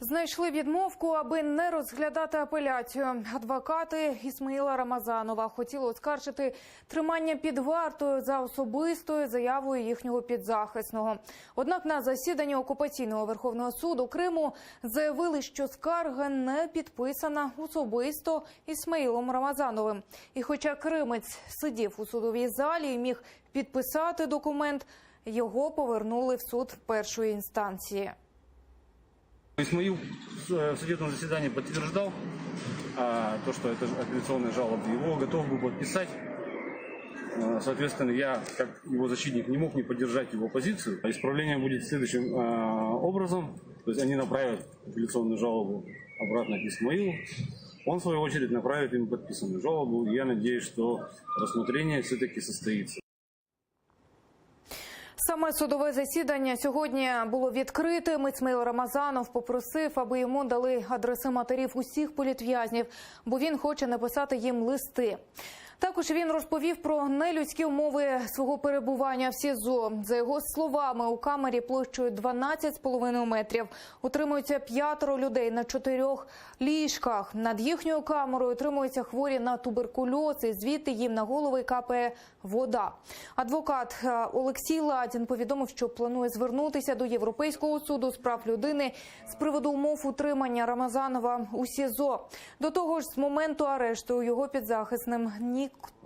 Знайшли відмовку, аби не розглядати апеляцію. Адвокати Ісмаїла Рамазанова хотіли оскаржити тримання під вартою за особистою заявою їхнього підзахисного. Однак на засіданні окупаційного Верховного суду Криму заявили, що скарга не підписана особисто Ісмаїлом Рамазановим. І хоча кримець сидів у судовій залі і міг підписати документ, його повернули в суд першої інстанції. Исмаил в судебном заседании подтверждал то, что это апелляционная жалоба. Его готов был подписать. Соответственно, я, как его защитник, не мог не поддержать его позицию. Исправление будет следующим образом. То есть они направят апелляционную жалобу обратно к Исмаилу. Он, в свою очередь, направит им подписанную жалобу. Я надеюсь, что рассмотрение все-таки состоится. Саме судове засідання сьогодні було відкритим. Ісмаїл Рамазанов попросив, аби йому дали адреси матерів усіх політв'язнів, бо він хоче написати їм листи. Також він розповів про нелюдські умови свого перебування в СІЗО. За його словами, у камері площею 12,5 метрів утримуються 5 людей на 4 ліжках. Над їхньою камерою утримуються хворі на туберкульоз, і звідти їм на голови капає вода. Адвокат Олексій Ладін повідомив, що планує звернутися до Європейського суду з прав людини з приводу умов утримання Рамазанова у СІЗО. До того ж, з моменту арешту його підзахисним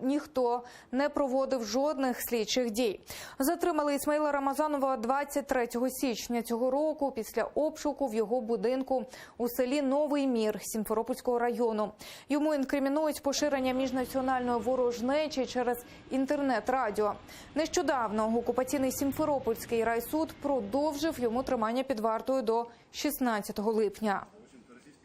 ніхто не проводив жодних слідчих дій. Затримали Ісмаїла Рамазанова 23 січня цього року після обшуку в його будинку у селі Новий Мір Сімферопольського району. Йому інкримінують поширення міжнаціональної ворожнечі через інтернет-радіо. Нещодавно окупаційний Сімферопольський райсуд продовжив йому тримання під вартою до 16 липня.